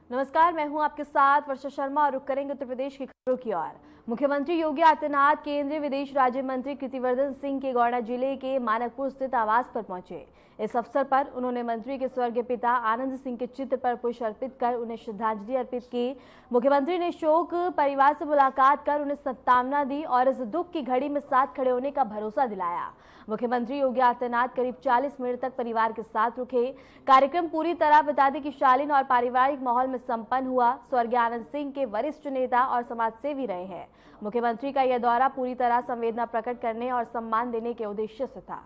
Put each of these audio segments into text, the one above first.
नमस्कार, मैं हूं आपके साथ वर्षा शर्मा और रुक करेंगे उत्तर प्रदेश की खबरों की ओर। मुख्यमंत्री योगी आदित्यनाथ केंद्रीय विदेश राज्य मंत्री कीर्तिवर्धन सिंह के गौड़ा जिले के मानकपुर स्थित आवास पर पहुंचे। इस अवसर पर उन्होंने मंत्री के स्वर्गीय पिता आनंद सिंह के चित्र पर पुष्प अर्पित कर उन्हें श्रद्धांजलि अर्पित की। मुख्यमंत्री ने शोक परिवार से मुलाकात कर उन्हें सद्कामना दी और इस दुख की घड़ी में साथ खड़े होने का भरोसा दिलाया। मुख्यमंत्री योगी आदित्यनाथ करीब 40 मिनट तक परिवार के साथ रुके। कार्यक्रम पूरी तरह बता दें कि शालीन और पारिवारिक माहौल में संपन्न हुआ। स्वर्गीय आनंद सिंह के वरिष्ठ नेता और समाजसेवी रहे हैं। मुख्यमंत्री का यह दौरा पूरी तरह संवेदना प्रकट करने और सम्मान देने के उद्देश्य से था।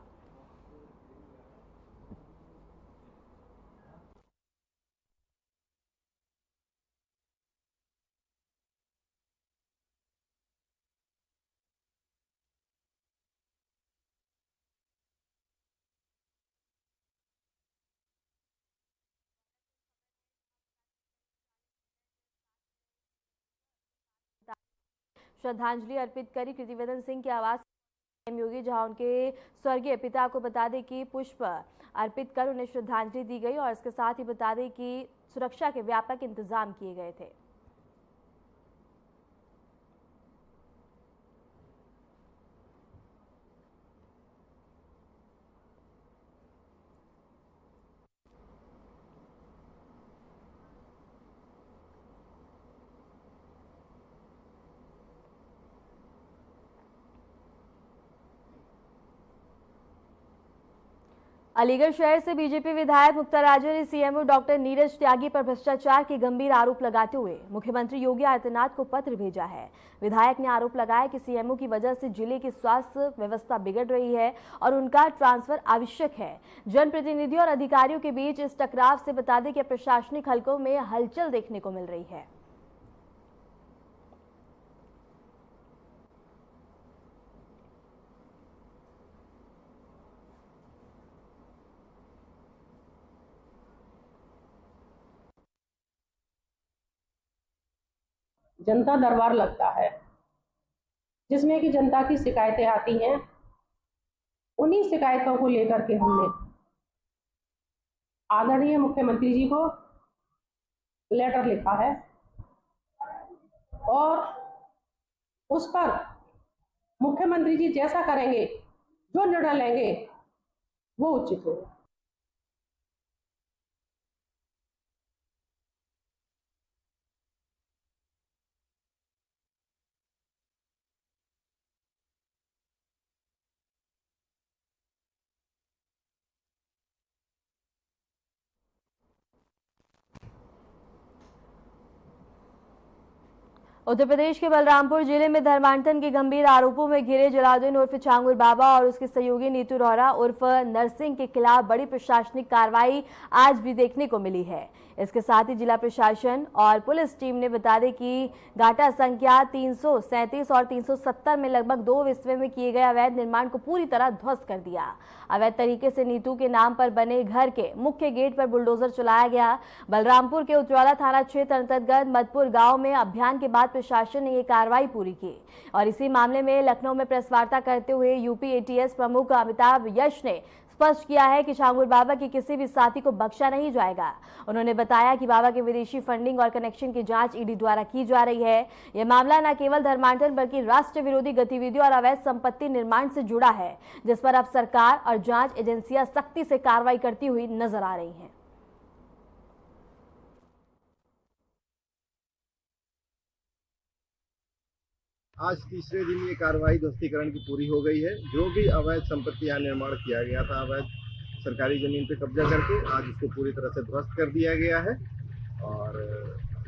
श्रद्धांजलि अर्पित करी कीर्तिवर्धन सिंह के आवास योगी, जहां उनके स्वर्गीय पिता को बता दें कि पुष्प अर्पित कर उन्हें श्रद्धांजलि दी गई और इसके साथ ही बता दें कि सुरक्षा के व्यापक इंतजाम किए गए थे। अलीगढ़ शहर से बीजेपी विधायक मुक्ता राजा ने सीएमओ डॉक्टर नीरज त्यागी पर भ्रष्टाचार के गंभीर आरोप लगाते हुए मुख्यमंत्री योगी आदित्यनाथ को पत्र भेजा है। विधायक ने आरोप लगाया कि सीएमओ की वजह से जिले की स्वास्थ्य व्यवस्था बिगड़ रही है और उनका ट्रांसफर आवश्यक है। जनप्रतिनिधियों और अधिकारियों के बीच इस टकराव से बता दें कि प्रशासनिक हलकों में हलचल देखने को मिल रही है। जनता दरबार लगता है जिसमें कि जनता की शिकायतें आती हैं। उन्हीं शिकायतों को लेकर के हमने आदरणीय मुख्यमंत्री जी को लेटर लिखा है और उस पर मुख्यमंत्री जी जैसा करेंगे, जो निर्णय लेंगे वो उचित होगा। उत्तर प्रदेश के बलरामपुर जिले में धर्मांतरण के गंभीर आरोपों में घिरे जलालुद्दीन उर्फ छांगुर बाबा और उसके सहयोगी नीतू रोहरा उर्फ नरसिंह के खिलाफ बड़ी प्रशासनिक कार्रवाई आज भी देखने को मिली है। इसके साथ ही जिला प्रशासन और पुलिस टीम ने बता दें कि घाटा संख्या 337 और 370 में लगभग 2 विस्वे में किए गए अवैध निर्माण को पूरी तरह ध्वस्त कर दिया। अवैध तरीके से नीतू के नाम पर बने घर के मुख्य गेट पर बुलडोजर चलाया गया। बलरामपुर के उज्ज्वला थाना क्षेत्र अंतर्गत मदपुर गांव में अभियान के बाद प्रशासन ने ये कार्रवाई पूरी की और इसी मामले में लखनऊ में प्रेस वार्ता करते हुए यूपी एटीएस प्रमुख अमिताभ यश ने स्पष्ट किया है कि छांगुर बाबा के किसी भी साथी को बख्शा नहीं जाएगा। उन्होंने बताया कि बाबा के विदेशी फंडिंग और कनेक्शन की जांच ईडी द्वारा की जा रही है। यह मामला न केवल धर्मांतरण बल्कि राष्ट्र विरोधी गतिविधियों और अवैध संपत्ति निर्माण से जुड़ा है, जिस पर अब सरकार और जांच एजेंसियां सख्ती से कार्रवाई करती हुई नजर आ रही हैं। आज तीसरे दिन ये कार्रवाई ध्वस्तीकरण की पूरी हो गई है। जो भी अवैध संपत्ति यहाँ निर्माण किया गया था, अवैध सरकारी जमीन पे कब्जा करके, आज उसको पूरी तरह से ध्वस्त कर दिया गया है और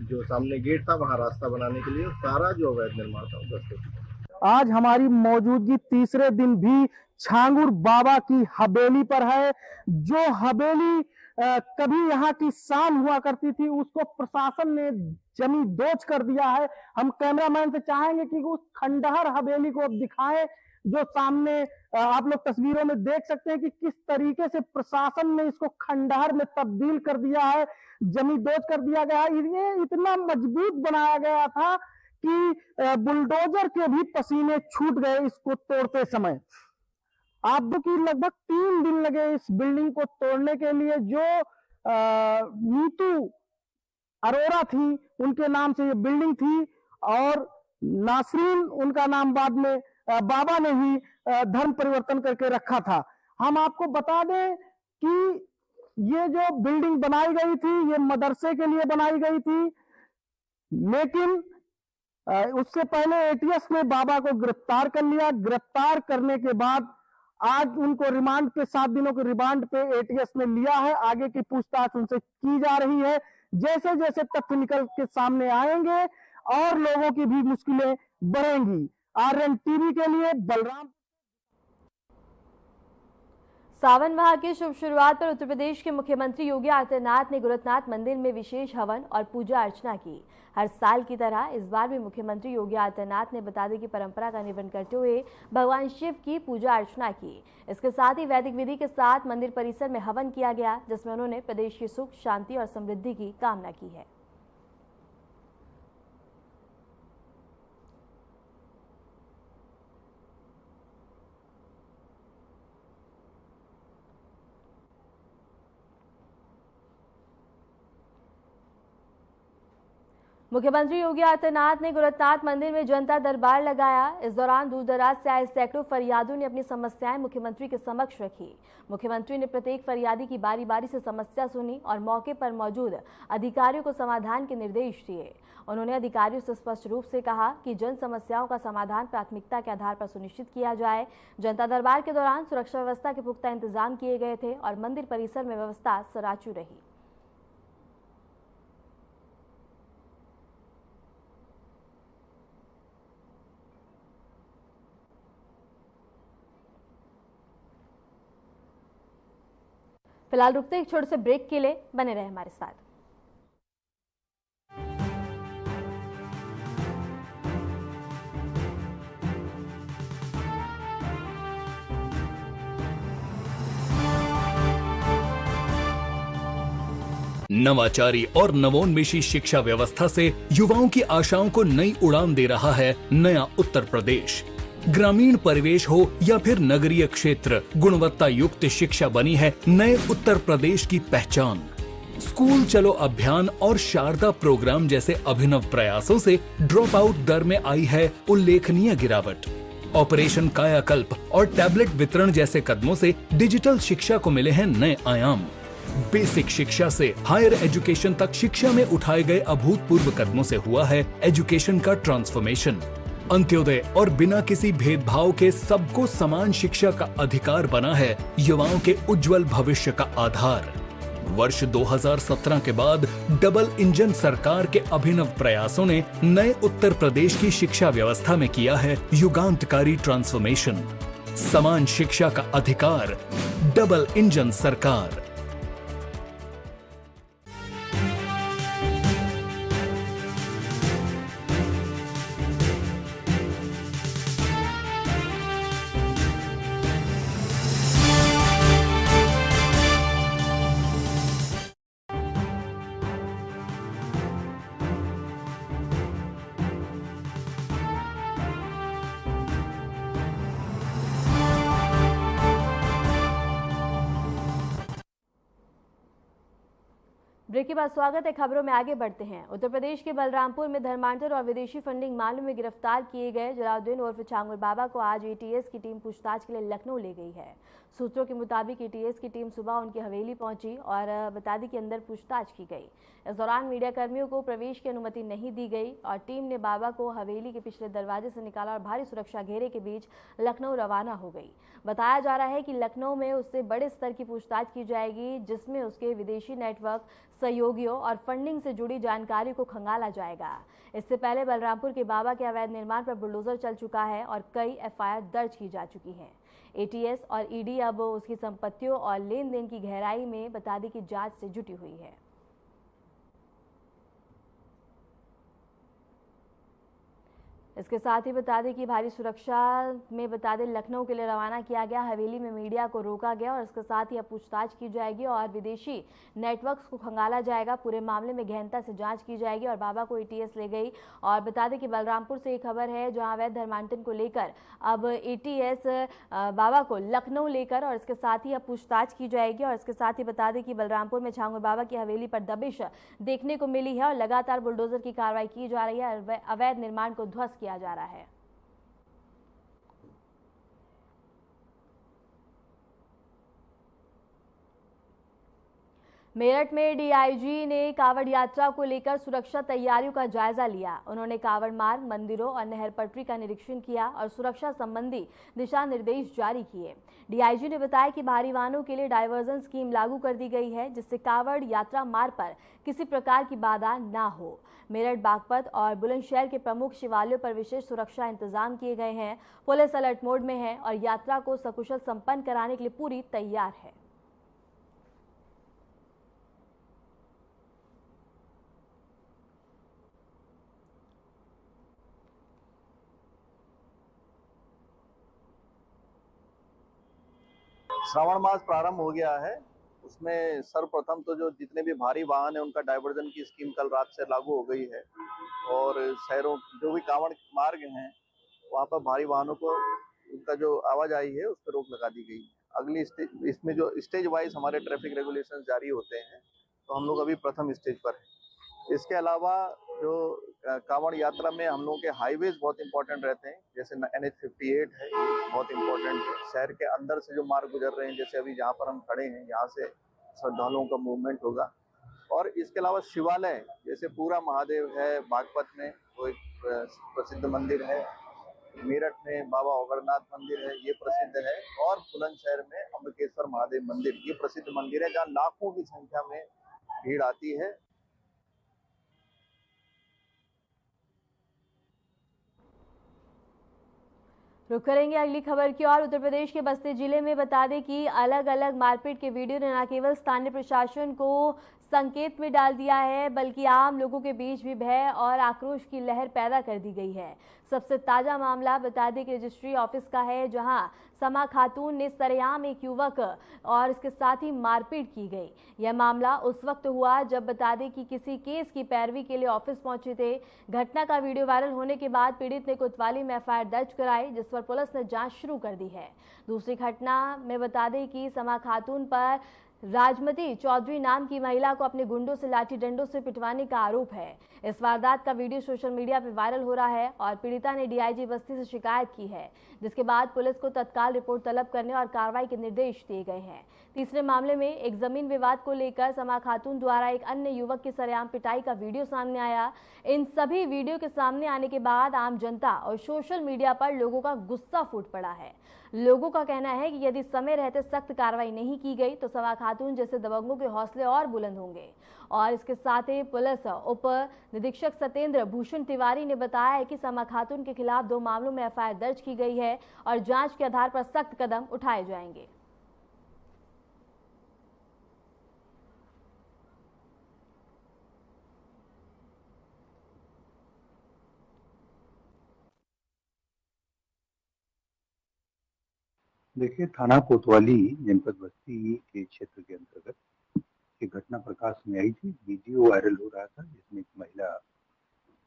जो सामने गेट था वहाँ रास्ता बनाने के लिए सारा जो अवैध निर्माण था ध्वस्त हो गया। आज हमारी मौजूदगी तीसरे दिन भी छांगुर बाबा की हवेली पर है। जो हवेली कभी यहाँ की शान हुआ करती थी, उसको प्रशासन ने जमी दोच कर दिया है। हम कैमरामैन से चाहेंगे कि उस खंडहर हवेली को अब दिखाएं, जो सामने आप लोग तस्वीरों में देख सकते हैं कि किस तरीके से प्रशासन ने इसको खंडहर में तब्दील कर दिया है, जमी दोच कर दिया गया है। ये इतना मजबूत बनाया गया था कि बुलडोजर के भी पसीने छूट गए इसको तोड़ते समय। आप देखिए लगभग 3 दिन लगे इस बिल्डिंग को तोड़ने के लिए। जो नीतू अरोरा थी, उनके नाम से ये बिल्डिंग थी और नासरीन उनका नाम बाद में बाबा ने ही धर्म परिवर्तन करके रखा था। हम आपको बता दें कि ये जो बिल्डिंग बनाई गई थी ये मदरसे के लिए बनाई गई थी, लेकिन उससे पहले एटीएस ने बाबा को गिरफ्तार कर लिया। गिरफ्तार करने के बाद आज उनको रिमांड पे 7 दिनों के रिमांड पे एटीएस ने लिया है। आगे की पूछताछ उनसे की जा रही है। जैसे जैसे तथ्य निकल के सामने आएंगे और लोगों की भी मुश्किलें बढ़ेंगी। आर्यन टीवी के लिए बलराम। सावन माह की शुभ शुरुआत पर उत्तर प्रदेश के मुख्यमंत्री योगी आदित्यनाथ ने गोरखनाथ मंदिर में विशेष हवन और पूजा अर्चना की। हर साल की तरह इस बार भी मुख्यमंत्री योगी आदित्यनाथ ने बता दी की परंपरा का निवर्तन करते हुए भगवान शिव की पूजा अर्चना की। इसके साथ ही वैदिक विधि के साथ मंदिर परिसर में हवन किया गया, जिसमें उन्होंने प्रदेश की सुख, शांति और समृद्धि की कामना की है। मुख्यमंत्री योगी आदित्यनाथ ने गोरखनाथ मंदिर में जनता दरबार लगाया। इस दौरान दूर दराज से आए सैकड़ों फरियादियों ने अपनी समस्याएं मुख्यमंत्री के समक्ष रखी। मुख्यमंत्री ने प्रत्येक फरियादी की बारी बारी से समस्या सुनी और मौके पर मौजूद अधिकारियों को समाधान के निर्देश दिए। उन्होंने अधिकारियों से स्पष्ट रूप से कहा कि जन समस्याओं का समाधान प्राथमिकता के आधार पर सुनिश्चित किया जाए। जनता दरबार के दौरान सुरक्षा व्यवस्था के पुख्ता इंतजाम किए गए थे और मंदिर परिसर में व्यवस्था सराचू रही। फिलहाल रुकते एक छोटे से ब्रेक के लिए, बने रहे हमारे साथ। नवाचारी और नवोन्मेषी शिक्षा व्यवस्था से युवाओं की आशाओं को नई उड़ान दे रहा है नया उत्तर प्रदेश। ग्रामीण परिवेश हो या फिर नगरीय क्षेत्र, गुणवत्ता युक्त शिक्षा बनी है नए उत्तर प्रदेश की पहचान। स्कूल चलो अभियान और शारदा प्रोग्राम जैसे अभिनव प्रयासों से ड्रॉप आउट दर में आई है उल्लेखनीय गिरावट। ऑपरेशन कायाकल्प और टैबलेट वितरण जैसे कदमों से डिजिटल शिक्षा को मिले हैं नए आयाम। बेसिक शिक्षा से हायर एजुकेशन तक शिक्षा में उठाए गए अभूतपूर्व कदमों से हुआ है एजुकेशन का ट्रांसफॉर्मेशन। अंत्योदय और बिना किसी भेदभाव के सबको समान शिक्षा का अधिकार बना है युवाओं के उज्जवल भविष्य का आधार। वर्ष 2017 के बाद डबल इंजन सरकार के अभिनव प्रयासों ने नए उत्तर प्रदेश की शिक्षा व्यवस्था में किया है युगांतकारी ट्रांसफॉर्मेशन। समान शिक्षा का अधिकार, डबल इंजन सरकार। ब्रेक के बाद स्वागत है। खबरों में आगे बढ़ते हैं। उत्तर प्रदेश के बलरामपुर में धर्मांतर और विदेशी फंडिंग मामले में गिरफ्तार किए गए जलालुद्दीन उर्फ छांगुर बाबा को आज एटीएस की टीम पूछताछ के लिए लखनऊ ले गई है। सूत्रों के मुताबिक एटीएस की टीम सुबह उनकी हवेली पहुंची और बता दी कि अंदर पूछताछ की गई। इस दौरान मीडिया कर्मियों को प्रवेश की अनुमति नहीं दी गई और टीम ने बाबा को हवेली के पिछले दरवाजे से निकाला और भारी सुरक्षा घेरे के बीच लखनऊ रवाना हो गई। बताया जा रहा है कि लखनऊ में उससे बड़े स्तर की पूछताछ की जाएगी, जिसमें उसके विदेशी नेटवर्क, सहयोगियों और फंडिंग से जुड़ी जानकारी को खंगाला जाएगा। इससे पहले बलरामपुर के बाबा के अवैध निर्माण पर बुलडोजर चल चुका है और कई एफआईआर दर्ज की जा चुकी हैं। एटीएस और ईडी अब उसकी संपत्तियों और लेन देन की गहराई में बता दी कि जांच से जुटी हुई है। इसके साथ ही बता दें कि भारी सुरक्षा में बता दें लखनऊ के लिए रवाना किया गया। हवेली में मीडिया को रोका गया और इसके साथ ही अब पूछताछ की जाएगी और विदेशी नेटवर्क्स को खंगाला जाएगा। पूरे मामले में गहनता से जांच की जाएगी और बाबा को एटीएस ले गई। और बता दें कि बलरामपुर से एक खबर है जहां अवैध धर्मांतरण को लेकर अब एटीएस बाबा को लखनऊ लेकर और इसके साथ ही अब पूछताछ की जाएगी। और इसके साथ ही बता दें कि बलरामपुर में छांगुर बाबा की हवेली पर दबिश देखने को मिली है और लगातार बुलडोजर की कार्रवाई की जा रही है। अवैध निर्माण को ध्वस्त किया जा रहा है। मेरठ में डीआईजी ने कावड़ यात्रा को लेकर सुरक्षा तैयारियों का जायजा लिया। उन्होंने कावड़ मार्ग, मंदिरों और नहर पटरी का निरीक्षण किया और सुरक्षा संबंधी दिशा निर्देश जारी किए। डीआईजी ने बताया कि भारी वाहनों के लिए डायवर्जन स्कीम लागू कर दी गई है जिससे कावड़ यात्रा मार्ग पर किसी प्रकार की बाधा न हो। मेरठ, बागपत और बुलंदशहर के प्रमुख शिवालयों पर विशेष सुरक्षा इंतजाम किए गए हैं। पुलिस अलर्ट मोड में है और यात्रा को सकुशल संपन्न कराने के लिए पूरी तैयार है। श्रावण मास प्रारंभ हो गया है। उसमें सर्वप्रथम तो जो जितने भी भारी वाहन है उनका डायवर्जन की स्कीम कल रात से लागू हो गई है और शहरों जो भी कांवड़ मार्ग हैं वहां पर भारी वाहनों को उनका जो आवाजाही है उस पर रोक लगा दी गई है। अगली स्टेज इसमें जो स्टेज वाइज हमारे ट्रैफिक रेगुलेशन जारी होते हैं तो हम लोग अभी प्रथम स्टेज पर हैं। इसके अलावा जो कांवड़ यात्रा में हम लोगों के हाईवेज बहुत इंपॉर्टेंट रहते हैं, जैसे NH58 है बहुत इंपॉर्टेंट है। शहर के अंदर से जो मार्ग गुजर रहे हैं, जैसे अभी जहाँ पर हम खड़े हैं यहाँ से श्रद्धालुओं का मूवमेंट होगा। और इसके अलावा शिवालय जैसे पूरा महादेव है, बागपत में वो एक प्रसिद्ध मंदिर है, मेरठ में बाबा ओगरनाथ मंदिर है ये प्रसिद्ध है, और बुलंदशहर में अम्बकेश्वर महादेव मंदिर ये प्रसिद्ध मंदिर है जहाँ लाखों की संख्या में भीड़ आती है। रुक करेंगे अगली खबर की ओर। उत्तर प्रदेश के बस्ती जिले में बता दें कि अलग अलग मारपीट के वीडियो ने न केवल स्थानीय प्रशासन को संकेत में डाल दिया है बल्कि आम लोगों के बीच भी भय और आक्रोश की लहर पैदा कर दी गई है। सबसे ताजा मामला बता दें कि रजिस्ट्री ऑफिस का है जहां समा खातून ने सरेआम एक युवक और इसके साथ ही मारपीट की गई। यह मामला उस वक्त हुआ जब बता दें कि किसी केस की पैरवी के लिए ऑफिस पहुंचे थे। घटना का वीडियो वायरल होने के बाद पीड़ित ने कोतवाली में एफआईआर दर्ज कराई जिस पर पुलिस ने जांच शुरू कर दी है। दूसरी घटना में बता दें कि समा खातून पर राजमती चौधरी नाम की महिला को अपने गुंडों से लाठी डंडों से पिटवाने का आरोप है। इस वारदात का वीडियो सोशल मीडिया पर वायरल हो रहा है और पीड़िता ने डीआईजी बस्ती से शिकायत की है जिसके बाद पुलिस को तत्काल रिपोर्ट तलब करने और कार्रवाई के निर्देश दिए गए हैं। तीसरे मामले में एक जमीन विवाद को लेकर समा खातून द्वारा एक अन्य युवक की सरेआम पिटाई का वीडियो सामने आया। इन सभी वीडियो के सामने आने के बाद आम जनता और सोशल मीडिया पर लोगों का गुस्सा फूट पड़ा है। लोगों का कहना है कि यदि समय रहते सख्त कार्रवाई नहीं की गई तो समा खातून जैसे दबंगों के हौसले और बुलंद होंगे। और इसके साथ ही पुलिस उप निरीक्षक सत्येंद्र भूषण तिवारी ने बताया है कि समा खातून के खिलाफ 2 मामलों में एफआईआर दर्ज की गई है और जांच के आधार पर सख्त कदम उठाए जाएंगे। देखिए, थाना कोतवाली जनपद बस्ती के क्षेत्र के अंतर्गत एक घटना प्रकाश में आई थी। वीडियो वायरल हो रहा था जिसमें एक महिला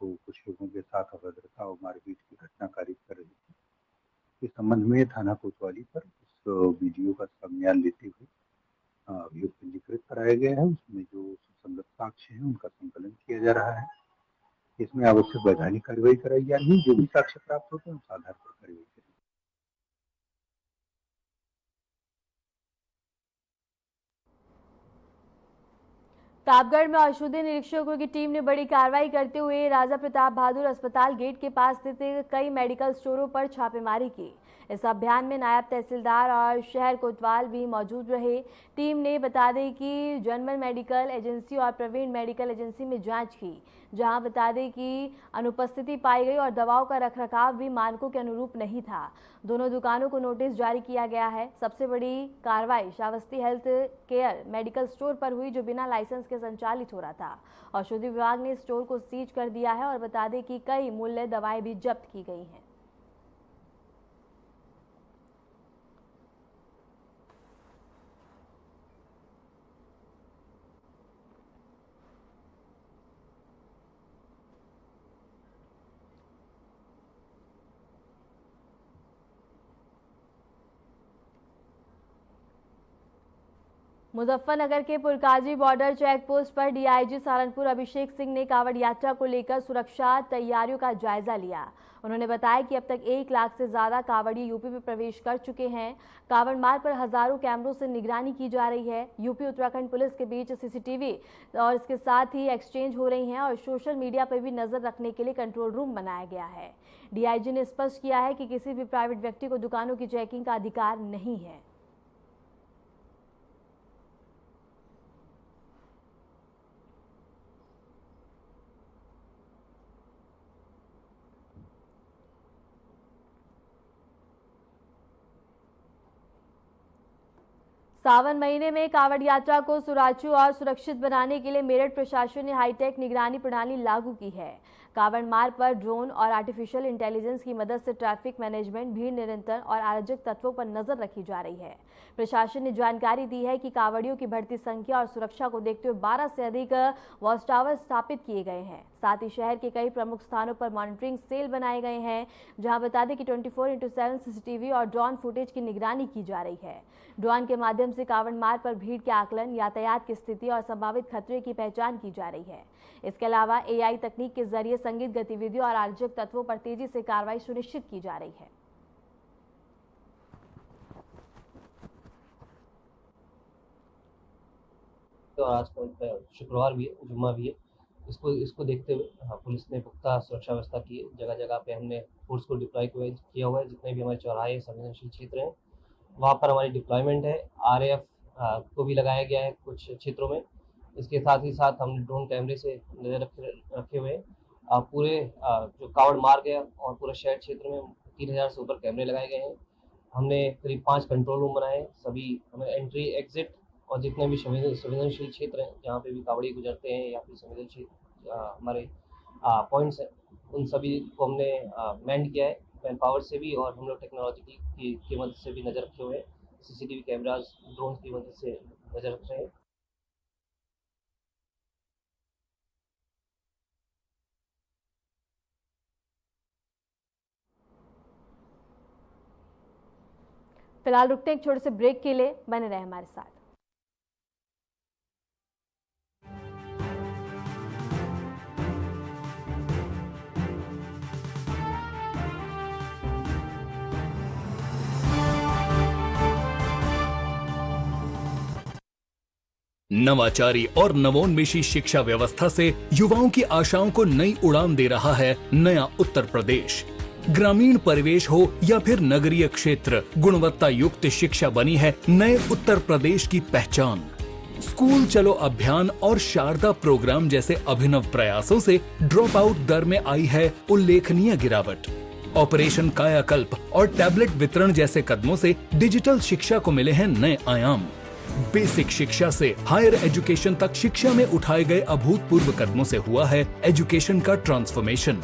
को कुछ लोगों के साथ अभद्रता और मारपीट की घटना कारित कर रही थी। इस संबंध में थाना कोतवाली पर उस वीडियो का संज्ञान लेते हुए अभियोग पंजीकृत कराया गया है। उसमें जो सुसंगत साक्ष्य है उनका संकलन किया जा रहा है। इसमें आवश्यक वैधानिक कार्रवाई कराई जा रही है। जो भी साक्ष्य प्राप्त होते हैं उस आधार पर कार्रवाई करेगी। प्रतापगढ़ में औषधि निरीक्षकों की टीम ने बड़ी कार्रवाई करते हुए राजा प्रताप बहादुर अस्पताल गेट के पास स्थित कई मेडिकल स्टोरों पर छापेमारी की। इस अभियान में नायब तहसीलदार और शहर कोतवाल भी मौजूद रहे। टीम ने बता दें कि जनमल मेडिकल एजेंसी और प्रवीण मेडिकल एजेंसी में जांच की, जहां बता दें कि अनुपस्थिति पाई गई और दवाओं का रखरखाव भी मानकों के अनुरूप नहीं था। दोनों दुकानों को नोटिस जारी किया गया है। सबसे बड़ी कार्रवाई Shravasti health care medical store पर हुई, जो बिना लाइसेंस के संचालित हो रहा था। औषधि विभाग ने स्टोर को सीज कर दिया है और बता दें कि कई मूल्य दवाएं भी जब्त की गई हैं। मुजफ्फरनगर के पुरकाजी बॉर्डर चेक पोस्ट पर डीआईजी सहारनपुर अभिषेक सिंह ने कांवड़ यात्रा को लेकर सुरक्षा तैयारियों का जायजा लिया। उन्होंने बताया कि अब तक 1 लाख से ज्यादा कांवड़िए यूपी में प्रवेश कर चुके हैं। कांवड़ मार्ग पर हजारों कैमरों से निगरानी की जा रही है। यूपी उत्तराखंड पुलिस के बीच सीसीटीवी और इसके साथ ही एक्सचेंज हो रही हैं और सोशल मीडिया पर भी नजर रखने के लिए कंट्रोल रूम बनाया गया है। डीआईजी ने स्पष्ट किया है कि किसी भी प्राइवेट व्यक्ति को दुकानों की चेकिंग का अधिकार नहीं है। सावन महीने में कांवड़ यात्रा को सुचारू और सुरक्षित बनाने के लिए मेरठ प्रशासन ने हाईटेक निगरानी प्रणाली लागू की है। कांवड़ मार्ग पर ड्रोन और आर्टिफिशियल इंटेलिजेंस की मदद से ट्रैफिक मैनेजमेंट, भीड़ नियंत्रण और अराजक तत्वों पर नजर रखी जा रही है। प्रशासन ने जानकारी दी है कि कांवड़ियों की बढ़ती संख्या और सुरक्षा को देखते हुए 12 से अधिक वॉच टावर स्थापित किए गए हैं। साथ ही शहर के कई प्रमुख स्थानों पर मॉनिटरिंग सेल बनाए गए हैं, जहां बता दें कि 24/7 सीसीटीवी और ड्रोन फुटेज की निगरानी की जा रही है। ड्रोन के माध्यम से कांवड़ मार्ग पर भीड़ के आकलन, यातायात की स्थिति और संभावित खतरे की पहचान की जा रही है। इसके अलावा एआई तकनीक के जरिए संदिग्ध गतिविधियों और अराजक तत्वों पर तेजी से कार्रवाई सुनिश्चित की जा रही है। तो आज शुक्रवार भी है, जुम्मा भी है। इसको देखते हुए पुलिस ने पुख्ता सुरक्षा व्यवस्था की है। जगह जगह पे हमने फोर्स को डिप्लॉय किया हुआ है। जितने भी हमारे चौराहे संवेदनशील क्षेत्र हैं वहाँ पर हमारी डिप्लॉयमेंट है। आरएएफ को भी लगाया गया है कुछ क्षेत्रों में। इसके साथ ही साथ हमने ड्रोन कैमरे से नजर रखे हुए हैं। पूरे जो कांवड़ मार्ग है और पूरे शहर क्षेत्र में 3000 से ऊपर कैमरे लगाए गए हैं। हमने करीब 5 कंट्रोल रूम बनाए। सभी हमें एंट्री, एग्जिट और जितने भी संवेदनशील क्षेत्र हैं जहाँ पे भी कांवड़ी गुजरते हैं या फिर संवेदनशील हमारे पॉइंट्स हैं, उन सभी को हमने मैन किया है, मैन पावर से भी, और हम लोग टेक्नोलॉजी की मदद से भी नज़र रखे हुए हैं। सीसीटीवी कैमराज, ड्रोन की मदद से नज़र रख रहे हैं। फिलहाल रुकते एक छोटे से ब्रेक के लिए, बने रहे हमारे साथ। नवाचारी और नवोन्मेषी शिक्षा व्यवस्था से युवाओं की आशाओं को नई उड़ान दे रहा है नया उत्तर प्रदेश। ग्रामीण परिवेश हो या फिर नगरीय क्षेत्र, गुणवत्ता युक्त शिक्षा बनी है नए उत्तर प्रदेश की पहचान। स्कूल चलो अभियान और शारदा प्रोग्राम जैसे अभिनव प्रयासों से ड्रॉप आउट दर में आई है उल्लेखनीय गिरावट। ऑपरेशन कायाकल्प और टैबलेट वितरण जैसे कदमों से डिजिटल शिक्षा को मिले हैं नए आयाम। बेसिक शिक्षा से हायर एजुकेशन तक शिक्षा में उठाए गए अभूतपूर्व कदमों से हुआ है एजुकेशन का ट्रांसफॉर्मेशन।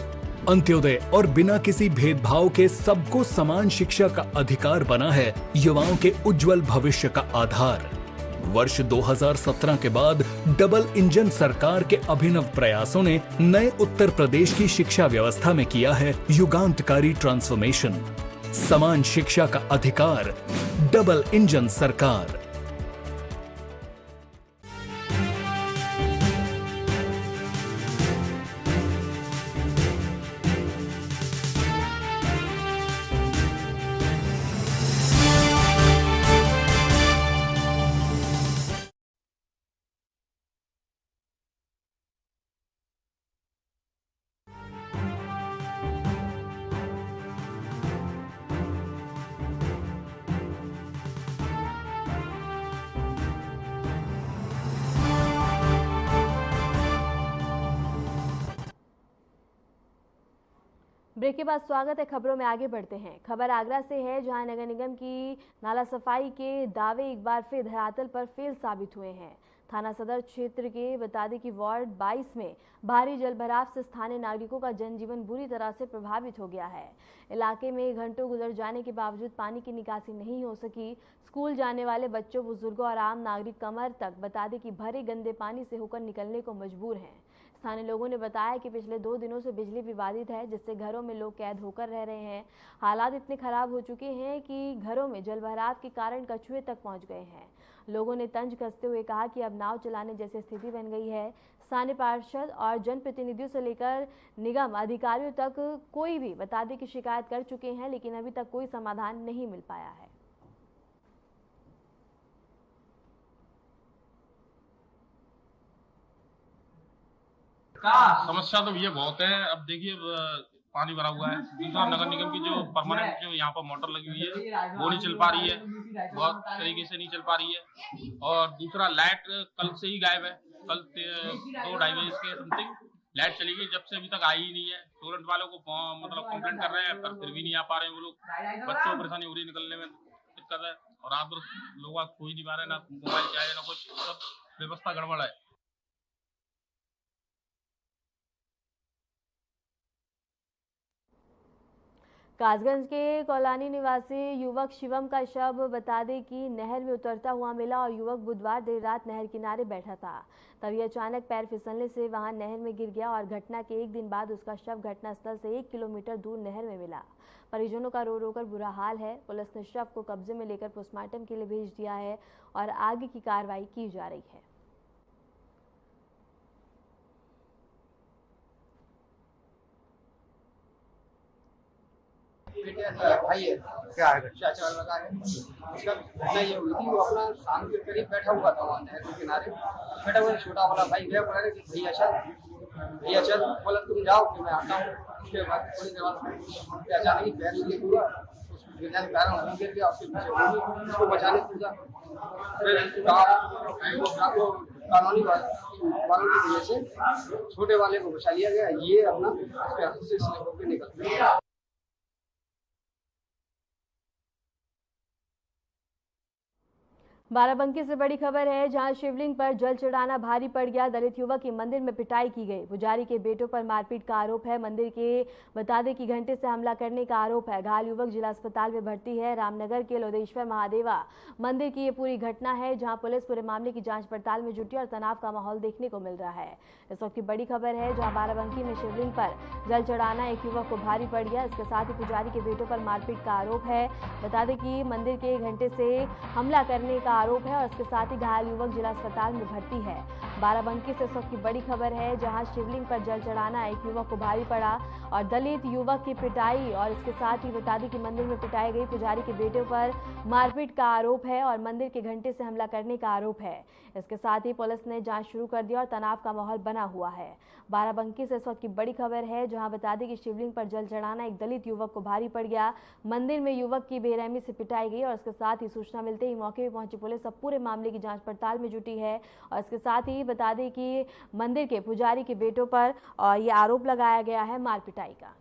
अंत्योदय और बिना किसी भेदभाव के सबको समान शिक्षा का अधिकार बना है युवाओं के उज्जवल भविष्य का आधार। वर्ष 2017 के बाद डबल इंजन सरकार के अभिनव प्रयासों ने नए उत्तर प्रदेश की शिक्षा व्यवस्था में किया है युगांतकारी ट्रांसफॉर्मेशन। समान शिक्षा का अधिकार, डबल इंजन सरकार। ब्रेक के बाद स्वागत है। खबरों में आगे बढ़ते हैं। खबर आगरा से है, जहां नगर निगम की नाला सफाई के दावे एक बार फिर धरातल पर फेल साबित हुए हैं। थाना सदर क्षेत्र के बता दें कि वार्ड 22 में भारी जलभराव से स्थानीय नागरिकों का जनजीवन बुरी तरह से प्रभावित हो गया है। इलाके में घंटों गुजर जाने के बावजूद पानी की निकासी नहीं हो सकी। स्कूल जाने वाले बच्चों, बुजुर्गों और आम नागरिक कमर तक बता दें कि भरे गंदे पानी से होकर निकलने को मजबूर हैं। स्थानीय लोगों ने बताया कि पिछले 2 दिनों से बिजली विवादित है, जिससे घरों में लोग कैद होकर रह रहे हैं। हालात इतने खराब हो चुके हैं कि घरों में जलभराव के कारण कछुए तक पहुंच गए हैं। लोगों ने तंज कसते हुए कहा कि अब नाव चलाने जैसी स्थिति बन गई है। स्थानीय पार्षद और जनप्रतिनिधियों से लेकर निगम अधिकारियों तक कोई भी बता दें कि शिकायत कर चुके हैं, लेकिन अभी तक कोई समाधान नहीं मिल पाया है। समस्या तो ये बहुत है। अब देखिए पानी भरा हुआ है। दूसरा, नगर निगम की जो परमानेंट जो यहाँ पर मोटर लगी हुई है वो नहीं चल पा रही है, बहुत तरीके से नहीं चल पा रही है। और दूसरा, लाइट कल से ही गायब है। कल 2-2:30 बजे के समथिंग लाइट चली गई, जब से अभी तक आई ही नहीं है। टोरेंट वालों को मतलब कंप्लेंट कर रहे हैं, पर फिर भी नहीं आ पा रहे हैं वो लोग। बच्चों को परेशानी हो रही है, निकलने में दिक्कत है। और रात भर लोग सो ही नहीं पा रहे, ना मोबाइल चाहिए ना कुछ, सब व्यवस्था गड़बड़ है। कासगंज के कौलानी निवासी युवक शिवम का शव बता दें कि नहर में उतरता हुआ मिला और युवक बुधवार देर रात नहर किनारे बैठा था। तभी अचानक पैर फिसलने से वहां नहर में गिर गया और घटना के 1 दिन बाद उसका शव घटनास्थल से 1 किलोमीटर दूर नहर में मिला। परिजनों का रो रो कर बुरा हाल है। पुलिस ने शव को कब्जे में लेकर पोस्टमार्टम के लिए भेज दिया है और आगे की कार्रवाई की जा रही है। भाई है क्या है चाचा लगा है। उसका घटना ये हुई थी, वो अपना शाम के करीब बैठा हुआ था वहाँ नहर के किनारे बैठा हुआ। छोटा वाला भाई गया, बोला कि भैया चल, बोला तुम जाओ कि मैं आता हूँ। उसके बाद थोड़ी देर बाद अचानक ही पैर नीचे हुआ, उसको गिरने के कारण वहीं गिर गया। उसके पीछे उसको बचाने कूदा, फिर कानूनी वालों की वजह से छोटे वाले को बचा लिया गया। ये अपना उसके हाथ से स्लिप होकर निकल गया। बाराबंकी से बड़ी खबर है, जहां शिवलिंग पर जल चढ़ाना भारी पड़ गया। दलित युवक की मंदिर में पिटाई की गई। पुजारी के बेटों पर मारपीट का आरोप है। मंदिर के बता दें कि घंटे से हमला करने का आरोप है। घायल युवक जिला अस्पताल में भर्ती है। रामनगर के लोदेश्वर महादेवा मंदिर की ये पूरी घटना है, जहां पुलिस पूरे मामले की जांच पड़ताल में जुटी और तनाव का माहौल देखने को मिल रहा है। इस वक्त की बड़ी खबर है, जहां बाराबंकी में शिवलिंग पर जल चढ़ाना एक युवक को भारी पड़ गया। इसके साथ ही पुजारी के बेटों पर मारपीट का आरोप है। बता दें कि मंदिर के घंटे से हमला करने का आरोप है और इसके साथ ही घायल युवक जिला अस्पताल में भर्ती है। बाराबंकी से इस वक्त की बड़ी खबर है, जहां शिवलिंग पर जल चढ़ाना एक युवक को भारी पड़ा और दलित युवक की पिटाई और इसके साथ ही बता दें कि मंदिर में पिटाई गई पुजारी के बेटे पर मारपीट का आरोप है और मंदिर के घंटे से हमला करने का आरोप है। इसके साथ ही पुलिस ने जांच शुरू कर दी और तनाव का माहौल बना हुआ है। बाराबंकी से इस वक्त की बड़ी खबर है, जहां बता दें कि शिवलिंग पर जल चढ़ाना एक दलित युवक को भारी पड़ गया। मंदिर में युवक की बेरहमी से पिटाई गई और इसके साथ ही सूचना मिलते ही मौके पर पहुंची पुलिस अब पूरे मामले की जांच पड़ताल में जुटी है। और इसके साथ ही बता दें कि मंदिर के पुजारी के बेटों पर ये आरोप लगाया गया है मार पिटाई का।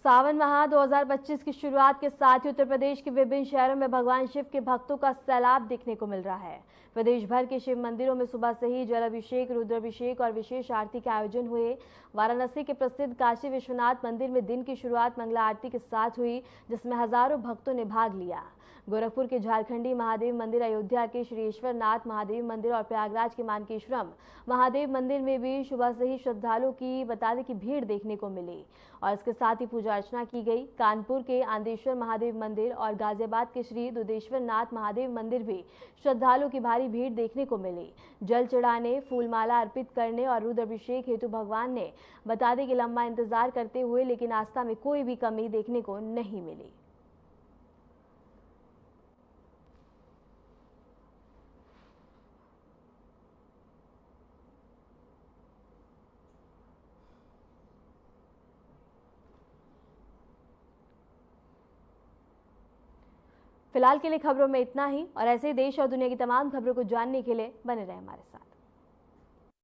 सावन माह 2025 की शुरुआत के साथ ही उत्तर प्रदेश के विभिन्न शहरों में भगवान शिव के भक्तों का सैलाब देखने को मिल रहा है। प्रदेश भर के शिव मंदिरों में सुबह से ही जलाभिषेक, रुद्राभिषेक और विशेष आरती के आयोजन हुए। वाराणसी के प्रसिद्ध काशी विश्वनाथ मंदिर में दिन की शुरुआत मंगला आरती के साथ हुई, जिसमें हजारों भक्तों ने भाग लिया। गोरखपुर के झारखंडी महादेव मंदिर, अयोध्या के श्रीश्वर नाथ महादेव मंदिर और प्रयागराज के मानकेश्वरम महादेव मंदिर में भी सुबह से ही श्रद्धालुओं की बता दें कि भीड़ देखने को मिली और इसके साथ ही पूजा अर्चना की गई। कानपुर के आंदेश्वर महादेव मंदिर और गाजियाबाद के श्री दुधेश्वर नाथ महादेव मंदिर भी श्रद्धालुओं की भारी भीड़ देखने को मिली। जल चढ़ाने, फूलमाला अर्पित करने और रुद्राभिषेक हेतु भगवान ने बता दें कि लंबा इंतजार करते हुए लेकिन आस्था में कोई भी कमी देखने को नहीं मिली। फिलहाल के लिए खबरों में इतना ही और ऐसे ही देश और दुनिया की तमाम खबरों को जानने के लिए बने रहें हमारे साथ।